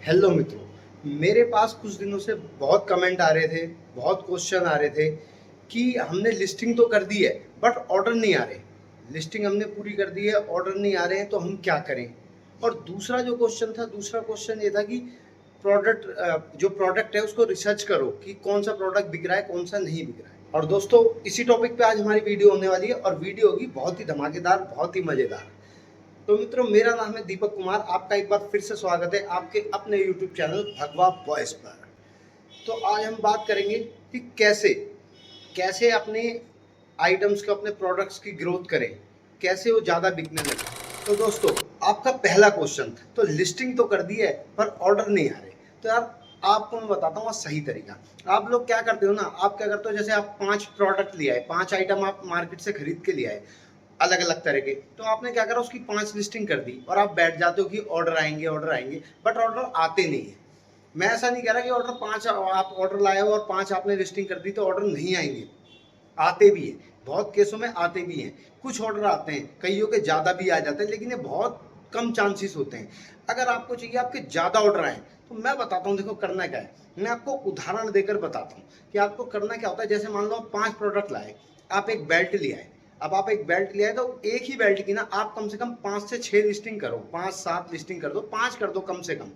Hello मित्रों, मेरे पास कुछ दिनों से बहुत कमेंट आ रहे थे, बहुत क्वेश्चन आ रहे थे कि हमने लिस्टिंग तो कर दी है बट ऑर्डर नहीं आ रहे। लिस्टिंग हमने पूरी कर दी है, ऑर्डर नहीं आ रहे हैं तो हम क्या करें। और दूसरा जो क्वेश्चन था, दूसरा क्वेश्चन ये था कि जो प्रोडक्ट है उसको रिसर्च करो कि कौन सा प्रोडक्ट बिक रहा है, कौन सा नहीं बिक रहा है। और दोस्तों, इसी टॉपिक पे आज हमारी वीडियो होने वाली है और वीडियो होगी बहुत ही धमाकेदार, बहुत ही मज़ेदार। तो मित्रों, मेरा नाम है दीपक कुमार। आपका एक बार फिर से स्वागत है आपके अपने यूट्यूब चैनल भगवा वॉइस पर। तो आज हम बात करेंगे कि कैसे कैसे अपने आइटम्स को, अपने प्रोडक्ट्स की ग्रोथ करें, कैसे वो ज़्यादा बिकने लगे। तो दोस्तों, आपका पहला क्वेश्चन था, तो लिस्टिंग तो कर दी है पर ऑर्डर नहीं आ रहे। तो यार, आपको मैं बताता हूँ सही तरीका। आप लोग क्या करते हो ना, आप क्या करते हो, जैसे आप 5 प्रोडक्ट लिया है, 5 आइटम आप मार्केट से खरीद के लिया है अलग अलग तरह के। तो आपने क्या करा, उसकी 5 लिस्टिंग कर दी और आप बैठ जाते हो कि ऑर्डर आएंगे, ऑर्डर आएंगे, बट ऑर्डर आते नहीं है। मैं ऐसा नहीं कह रहा कि ऑर्डर 5 आप ऑर्डर लाए हो और 5 आपने लिस्टिंग कर दी तो ऑर्डर नहीं आएंगे, आते भी हैं। बहुत केसों में आते भी हैं। कुछ ऑर्डर आते हैं, कईयों के ज़्यादा भी आ जाते हैं, लेकिन ये बहुत कम चांसेस होते हैं। अगर आपको चाहिए आपके ज़्यादा ऑर्डर आए तो मैं बताता हूँ, देखो करना क्या है। मैं आपको उदाहरण देकर बताता हूँ कि आपको करना क्या होता है। जैसे मान लो आप 5 प्रोडक्ट लाए, आप एक बेल्ट ले आए। अब आप एक बेल्ट ले आए तो एक ही बेल्ट की ना आप कम से कम 5 से 6 लिस्टिंग करो, 5-7 लिस्टिंग कर दो, 5 कर दो, कम से कम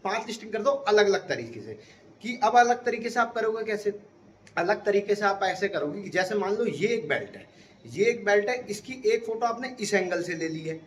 5 लिस्टिंग कर दो अलग अलग तरीके से। कि अब अलग तरीके से आप करोगे कैसे, अलग तरीके से आप ऐसे करोगे कि जैसे मान लो ये एक बेल्ट है, ये एक बेल्ट है, इसकी एक फोटो आपने इस एंगल से ले ली है।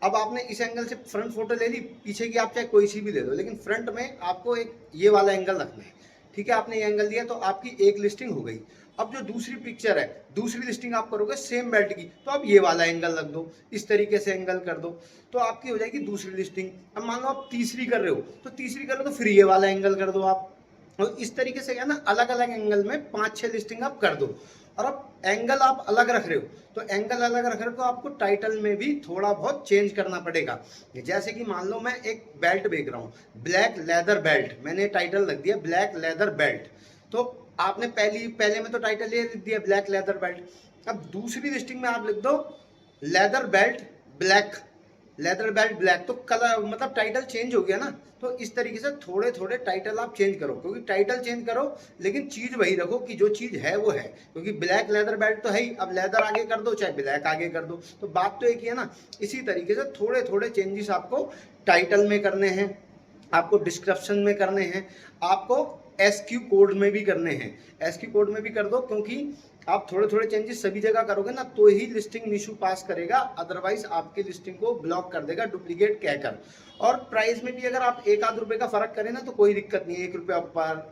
अब आपने इस एंगल से फ्रंट फोटो ले ली, पीछे की आप चाहे कोई सी भी ले लो, लेकिन फ्रंट में आपको एक ये वाला एंगल रखना है। ठीक है, आपने ये एंगल दिया तो आपकी एक लिस्टिंग हो गई। अब जो दूसरी पिक्चर है, दूसरी लिस्टिंग आप करोगे सेम बेल्ट की, तो आप ये वाला एंगल रख दो, इस तरीके से एंगल कर दो, तो आपकी हो जाएगी दूसरी लिस्टिंग। अब मान लो आप तीसरी कर रहे हो, तो तीसरी करो तो फिर ये वाला एंगल कर दो आप। और इस तरीके से क्या ना, अलग अलग एंगल में 5-6 लिस्टिंग आप कर दो। और अब एंगल आप अलग रख रहे हो, तो एंगल अलग रख रहे हो तो आपको टाइटल में भी थोड़ा बहुत चेंज करना पड़ेगा। जैसे कि मान लो मैं एक बेल्ट बेच रहा हूँ, ब्लैक लेदर बेल्ट, मैंने टाइटल रख दिया ब्लैक लेदर बेल्ट। तो आपने पहले में तो टाइटल ये लिख दिया ब्लैक लेदर बेल्ट। अब दूसरी लिस्टिंग में आप लिख दो leather belt black, leather belt black, तो कलर मतलब टाइटल चेंज हो गया ना। तो इस तरीके से थोड़े थोड़े टाइटल आप चेंज करो, क्योंकि टाइटल चेंज करो लेकिन चीज वही रखो कि जो चीज है वो है। क्योंकि ब्लैक लेदर बेल्ट तो है ही, अब लेदर आगे कर दो चाहे ब्लैक आगे कर दो, तो बात तो एक ही है ना। इसी तरीके से थोड़े थोड़े चेंजेस आपको टाइटल में करने हैं, आपको डिस्क्रिप्शन में करने हैं, आपको एसक्यू कोड में भी करने हैं। एसक्यू कोड में भी कर दो, क्योंकि आप थोड़े थोड़े चेंजेस सभी जगह करोगे ना तो ही लिस्टिंग इशू पास करेगा, अदरवाइज आपकी लिस्टिंग को ब्लॉक कर देगा डुप्लीकेट कहकर। और प्राइस में भी अगर आप एक आध रुपए का फर्क करें ना तो कोई दिक्कत नहीं है, 1 रुपया ऊपर,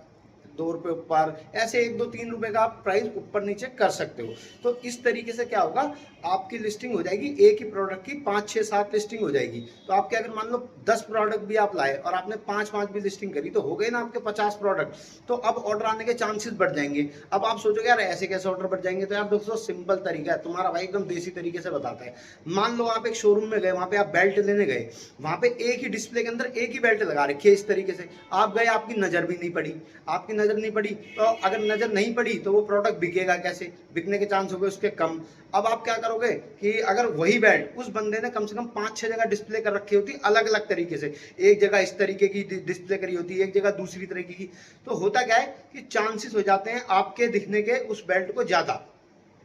2 रुपए ऊपर, ऐसे 1-2-3 रुपए का आप प्राइस ऊपर नीचे कर सकते हो। तो इस तरीके से क्या होगा, आपकी लिस्टिंग हो जाएगी एक ही प्रोडक्ट की 5-6-7 लिस्टिंग हो जाएगी। तो आपके अगर मान लो 10 प्रोडक्ट भी आप लाए और आपने 5-5 भी लिस्टिंग करी तो हो गए ना आपके 50 प्रोडक्ट। तो अब ऑर्डर आने के चांसेस बढ़ जाएंगे। अब आप सोचोगे यार ऐसे कैसे ऑर्डर बढ़ जाएंगे, तो यार दोस्तों सिंपल तरीका है, तुम्हारा भाई एकदम देसी तरीके से बताता है। मान लो आप एक शोरूम में गए, वहां पे आप बेल्ट लेने गए, वहां पे एक ही डिस्प्ले के अंदर एक ही बेल्ट लगा रखी है इस तरीके से, आप गए, आपकी नजर भी नहीं पड़ी, आपकी नजर नहीं पड़ी, तो अगर नजर नहीं पड़ी तो वो प्रोडक्ट बिकेगा कैसे, बिकने के चांस हो गए उसके कम। अब आप क्या करोगे कि अगर वही बेल्ट उस बंदे ने कम से कम 5-6 जगह डिस्प्ले कर रखी होती अलग अलग तरीके से, एक जगह इस तरीके की डिस्प्ले करी होती, एक जगह दूसरी तरीके की, तो होता क्या है कि चांसेस हो जाते हैं आपके दिखने के उस बेल्ट को ज्यादा।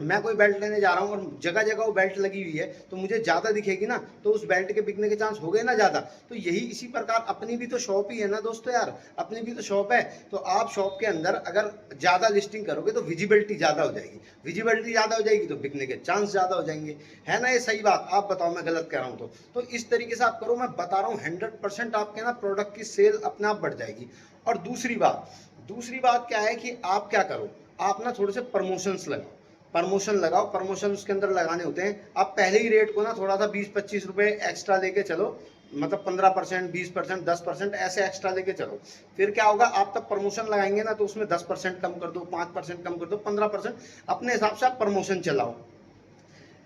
मैं कोई बेल्ट लेने जा रहा हूँ और जगह जगह वो बेल्ट लगी हुई है तो मुझे ज्यादा दिखेगी ना, तो उस बेल्ट के बिकने के चांस हो गए ना ज्यादा। तो यही इसी प्रकार अपनी भी तो शॉप ही है ना दोस्तों, यार अपनी भी तो शॉप है। तो आप शॉप के अंदर अगर ज्यादा लिस्टिंग करोगे तो विजिबिलिटी ज्यादा हो जाएगी, विजिबिलिटी ज्यादा हो जाएगी तो बिकने के चांस ज्यादा हो जाएंगे। है ना ये सही बात, आप बताओ मैं गलत कह रहा हूँ तो इस तरीके से आप करो, मैं बता रहा हूँ 100% आपके ना प्रोडक्ट की सेल अपने आप बढ़ जाएगी। और दूसरी बात क्या है कि आप क्या करो, आप ना थोड़े से प्रमोशंस लगाओ, प्रमोशन लगाओ। प्रमोशन उसके अंदर लगाने होते हैं, आप पहले ही रेट को ना थोड़ा सा 20-25 रुपए एक्स्ट्रा लेके चलो, मतलब 15%, 20%, 10% ऐसे एक्स्ट्रा लेके चलो। फिर क्या होगा, आप तब प्रमोशन लगाएंगे ना तो उसमें 10% कम कर दो, 5% कम कर दो, 15% अपने हिसाब से आप प्रमोशन चलाओ।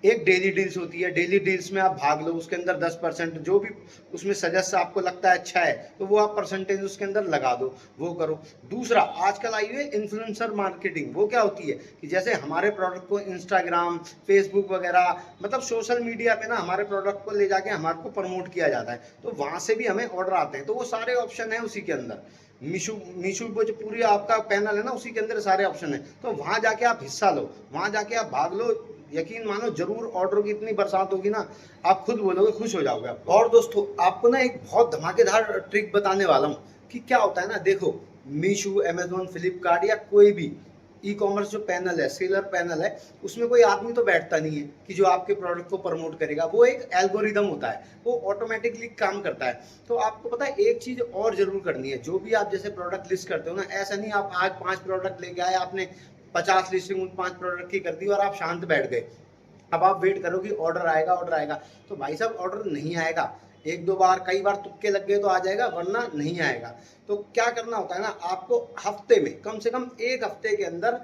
एक डेली डील्स होती है, डेली डील्स में आप भाग लो, उसके अंदर 10% जो भी उसमें सजेस्ट आपको लगता है अच्छा है तो वो आप परसेंटेज उसके अंदर लगा दो, वो करो। दूसरा आजकल आई हुई है इन्फ्लुएंसर मार्केटिंग। वो क्या होती है कि जैसे हमारे प्रोडक्ट को इंस्टाग्राम, फेसबुक वगैरह मतलब सोशल मीडिया पे ना हमारे प्रोडक्ट को ले जाके हमारे को प्रमोट किया जाता है, तो वहाँ से भी हमें ऑर्डर आते हैं। तो वो सारे ऑप्शन है उसी के अंदर, मीशो मीशो वो जो पूरी आपका पैनल है ना उसी के अंदर सारे ऑप्शन है। तो वहाँ जाके आप हिस्सा लो, वहाँ जाके आप भाग लो, यकीन मानो जरूर ऑर्डर की इतनी बरसात होगी ना, आप खुद बोलोगे, खुश हो जाओगे आप। और दोस्तों आपको ना एक बहुत धमाकेदार ट्रिक बताने वाला हूँ कि क्या होता है ना, देखो मीशो, अमेजोन, फ्लिपकार्ट या कोई भी ई कॉमर्स जो पैनल है, सेलर पैनल है, उसमें कोई आदमी तो बैठता नहीं है कि जो आपके प्रोडक्ट को प्रमोट करेगा। वो एक एल्गोरिदम होता है, वो ऑटोमेटिकली काम करता है। तो आपको पता है एक चीज और जरूर करनी है, जो भी आप जैसे प्रोडक्ट लिस्ट करते हो ना, ऐसा नहीं आप आज 5 प्रोडक्ट लेके आए, आपने 50 लिस्टिंग उन 5 प्रोडक्ट की कर दी और आप शांत बैठ गए। अब आप वेट करो कि ऑर्डर आएगा, ऑर्डर आएगा, तो भाई साहब ऑर्डर नहीं आएगा। एक दो बार, कई बार तुक्के लग गए तो आ जाएगा, वरना नहीं आएगा। तो क्या करना होता है ना, आपको हफ्ते में कम से कम एक हफ्ते के अंदर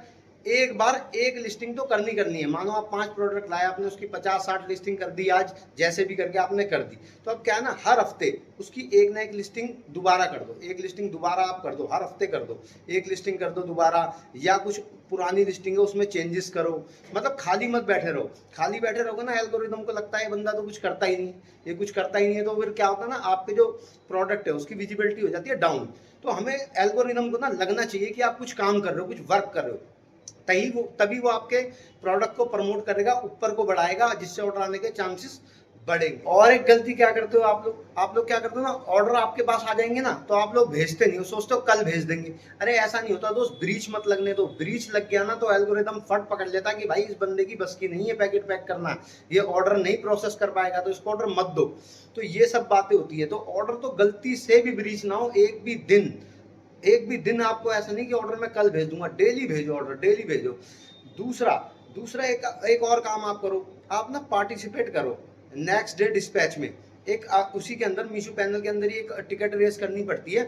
एक बार एक लिस्टिंग तो करनी है। मानो आप 5 प्रोडक्ट लाए, आपने उसकी 50-60 लिस्टिंग कर दी आज, जैसे भी करके आपने कर दी। तो अब क्या है ना, हर हफ्ते उसकी एक ना एक लिस्टिंग दोबारा कर दो, एक लिस्टिंग दोबारा आप कर दो, हर हफ्ते कर दो, एक लिस्टिंग कर दो दोबारा, या कुछ पुरानी लिस्टिंग है उसमें चेंजेस करो। मतलब खाली मत बैठे रहो, खाली बैठे रहोगे ना एल्गोरिदम को लगता है ये बंदा तो कुछ करता ही नहीं, ये कुछ करता ही नहीं है, तो फिर क्या होता है ना, आपके जो प्रोडक्ट है उसकी विजिबिलिटी हो जाती है डाउन। तो हमें एल्गोरिदम को ना लगना चाहिए कि आप कुछ काम कर रहे हो, कुछ वर्क कर रहे हो, तभी वो आपके प्रोडक्ट को प्रमोट करेगा, ऊपर को बढ़ाएगा, जिससे ऑर्डर आने के चांसेस बढ़ेंगे। और एक गलती क्या करते हो आप लोग क्या करते हो ना, ऑर्डर आपके पास आ जाएंगे ना तो आप लोग भेजते नहीं हो, सोचते हो कल भेज देंगे। अरे ऐसा नहीं होता दोस्त, ब्रीच मत लगने दो। ब्रीच लग गया ना तो एल्गोरिदम फट पकड़ लेता कि भाई इस बंदे की बस की नहीं है पैकेट पैक करना, ये ऑर्डर नहीं प्रोसेस कर पाएगा, तो इसको ऑर्डर मत दो। तो ये सब बातें होती है। तो ऑर्डर तो गलती से भी ब्रीच ना हो, एक भी दिन आपको ऐसा नहीं कि ऑर्डर मैं कल भेज दूंगा, डेली भेजो ऑर्डर, डेली भेजो। दूसरा दूसरा एक और काम आप करो, आप ना पार्टिसिपेट करो नेक्स्ट डे डिस्पैच में। एक उसी के अंदर मीशो पैनल के अंदर ही एक टिकट रेस करनी पड़ती है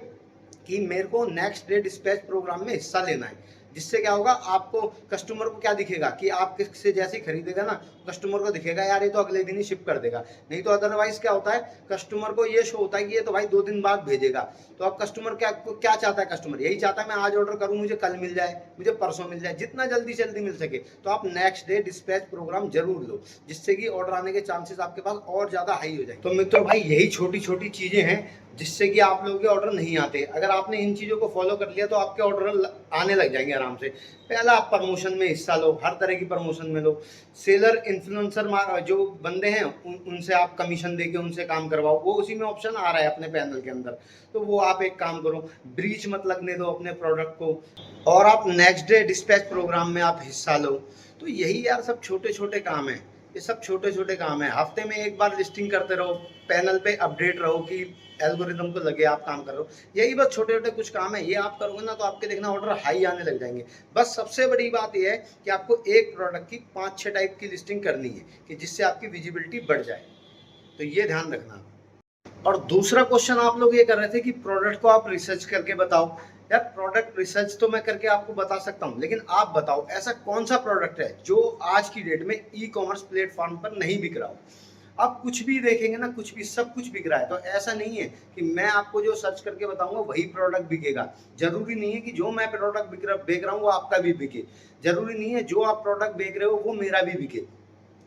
कि मेरे को नेक्स्ट डे डिस्पैच प्रोग्राम में हिस्सा लेना है। जिससे क्या होगा, आपको कस्टमर को क्या दिखेगा कि आप किससे जैसे ही खरीदेगा ना, कस्टमर को दिखेगा यार ये तो अगले दिन ही शिप कर देगा। नहीं तो अदरवाइज क्या होता है, कस्टमर को ये शो होता है कि ये तो भाई 2 दिन बाद भेजेगा। तो अब कस्टमर क्या चाहता है, कस्टमर यही चाहता है मैं आज ऑर्डर करूं, मुझे कल मिल जाए, मुझे परसों मिल जाए, जितना जल्दी मिल सके। तो आप नेक्स्ट डे डिस्पैच प्रोग्राम जरूर लो, जिससे कि ऑर्डर आने के चांसेस आपके पास और ज्यादा हाई हो जाए। तो मित्रों भाई यही छोटी छोटी चीजें हैं जिससे कि आप लोगों के ऑर्डर नहीं आते। अगर आपने इन चीज़ों को फॉलो कर लिया तो आपके ऑर्डर आने लग जाएंगे आराम से। पहला, आप प्रमोशन में हिस्सा लो, हर तरह की प्रमोशन में लो। सेलर, इन्फ्लुएंसर जो बंदे हैं उनसे आप कमीशन देके उनसे काम करवाओ, वो उसी में ऑप्शन आ रहा है अपने पैनल के अंदर। तो वो आप एक काम करो, ब्रीच मत लगने दो अपने प्रोडक्ट को, और आप नेक्स्ट डे डिस्पैच प्रोग्राम में आप हिस्सा लो। तो यही यार सब छोटे छोटे काम हैं, ये सब छोटे छोटे काम है। हफ्ते में एक बार लिस्टिंग करते रहो, पैनल पे अपडेट रहो कि एल्गोरिदम को लगे आप काम कर रहे हो। यही बस छोटे छोटे कुछ काम है, ये आप करोगे ना तो आपके देखना ऑर्डर हाई आने लग जाएंगे। बस सबसे बड़ी बात यह है कि आपको एक प्रोडक्ट की 5-6 टाइप की लिस्टिंग करनी है कि जिससे आपकी विजिबिलिटी बढ़ जाए। तो ये ध्यान रखना। और दूसरा क्वेश्चन आप लोग ये कर रहे थे कि प्रोडक्ट को आप रिसर्च करके बताओ। यार प्रोडक्ट रिसर्च तो मैं करके आपको बता सकता हूँ, लेकिन आप बताओ ऐसा कौन सा प्रोडक्ट है जो आज की डेट में ई कॉमर्स प्लेटफॉर्म पर नहीं बिक रहा हो। आप कुछ भी देखेंगे ना, कुछ भी, सब कुछ बिक रहा है। तो ऐसा नहीं है कि मैं आपको जो सर्च करके बताऊंगा वही प्रोडक्ट बिकेगा। जरूरी नहीं है कि जो मैं प्रोडक्ट बेच रहा हूँ वो आपका भी बिके। जरूरी नहीं है जो आप प्रोडक्ट बेच रहे हो वो मेरा भी बिके।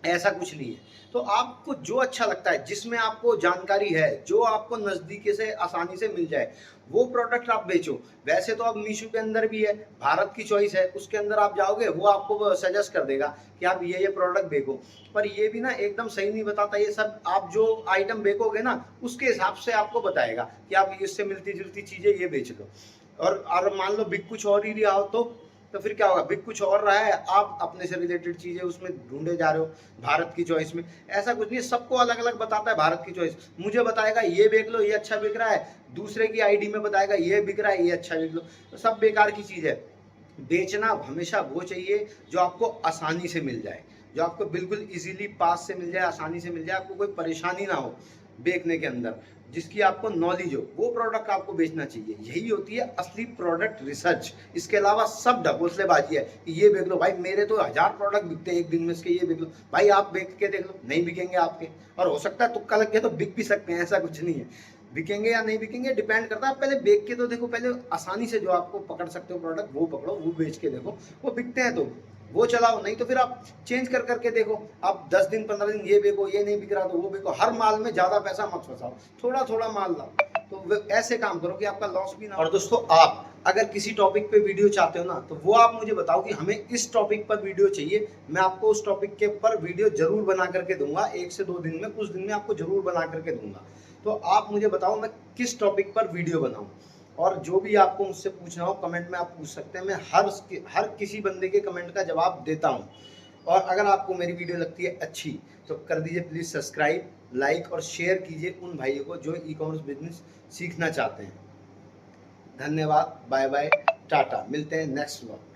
ऐसा कुछ नहीं है। तो आपको जो अच्छा लगता है, जिसमें आपको जानकारी है, जो आपको नज़दीकी से आसानी से मिल जाए, वो प्रोडक्ट आप बेचो। वैसे तो अब मीशो के अंदर भी है, भारत की चॉइस है, उसके अंदर आप जाओगे वो आपको सजेस्ट कर देगा कि आप ये प्रोडक्ट बेचो। पर ये भी ना एकदम सही नहीं बताता। ये सब आप जो आइटम बेचोगे ना उसके हिसाब से आपको बताएगा कि आप इससे मिलती जुलती चीज़ें ये बेच लो। और मान लो बिक कुछ और ही रहा हो तो फिर क्या होगा, बिक कुछ और रहा है, आप अपने से रिलेटेड चीजें उसमें ढूंढे जा रहे हो भारत की चॉइस में। ऐसा कुछ नहीं, सबको अलग अलग बताता है भारत की चॉइस। मुझे बताएगा ये बेच लो, ये अच्छा बिक रहा है, दूसरे की आईडी में बताएगा ये बिक रहा है, ये अच्छा बिक लो। तो सब बेकार की चीज है। बेचना हमेशा वो चाहिए जो आपको आसानी से मिल जाए, जो आपको बिल्कुल इजीली पास से मिल जाए, आसानी से मिल जाए, आपको कोई परेशानी ना हो। बेचने के अंदर, जिसकी आपको नॉलेज हो, वो प्रोडक्ट आपको बेचना चाहिए। यही होती है असली प्रोडक्ट रिसर्च। इसके अलावा सब ढकोसलेबाजी है कि ये बेच लो भाई, मेरे तो 1000 प्रोडक्ट बिकते हैं एक दिन में, इसके ये बेच लो भाई, आप बेच के देख लो, नहीं बिकेंगे आपके, और हो सकता है तुक्का लग गया तो बिक भी सकते हैं, ऐसा कुछ नहीं है। बिकेंगे या नहीं बिकेंगे डिपेंड करता है, आप पहले बेच के तो देखो, पहले आसानी से जो आपको पकड़ सकते हो प्रोडक्ट वो पकड़ो, वो बेच के देखो, वो बिकते हैं तो वो चलाओ, नहीं तो फिर आप चेंज कर करके देखो। आप 10 दिन 15 दिन ये बेचो, ये नहीं बिक रहा तो वो बेचो। हर माल में ज़्यादा पैसा मत फंसाओ, थोड़ा थोड़ा माल लाओ, तो ऐसे काम करो कि आपका लॉस भी ना हो। और दोस्तों, आप अगर किसी टॉपिक पे वीडियो चाहते हो ना, तो वो आप मुझे बताओ कि हमें इस टॉपिक पर वीडियो चाहिए, मैं आपको उस टॉपिक के ऊपर वीडियो जरूर बना करके दूंगा। 1 से 2 दिन में, कुछ दिन में आपको जरूर बना करके दूंगा। तो आप मुझे बताओ मैं किस टॉपिक पर वीडियो बनाऊं, और जो भी आपको मुझसे पूछना हो कमेंट में आप पूछ सकते हैं। मैं हर किसी बंदे के कमेंट का जवाब देता हूं। और अगर आपको मेरी वीडियो लगती है अच्छी तो कर दीजिए प्लीज़ सब्सक्राइब, लाइक और शेयर कीजिए उन भाइयों को जो ई कॉमर्स बिजनेस सीखना चाहते हैं। धन्यवाद, बाय बाय, टाटा, मिलते हैं नेक्स्ट व्लॉग।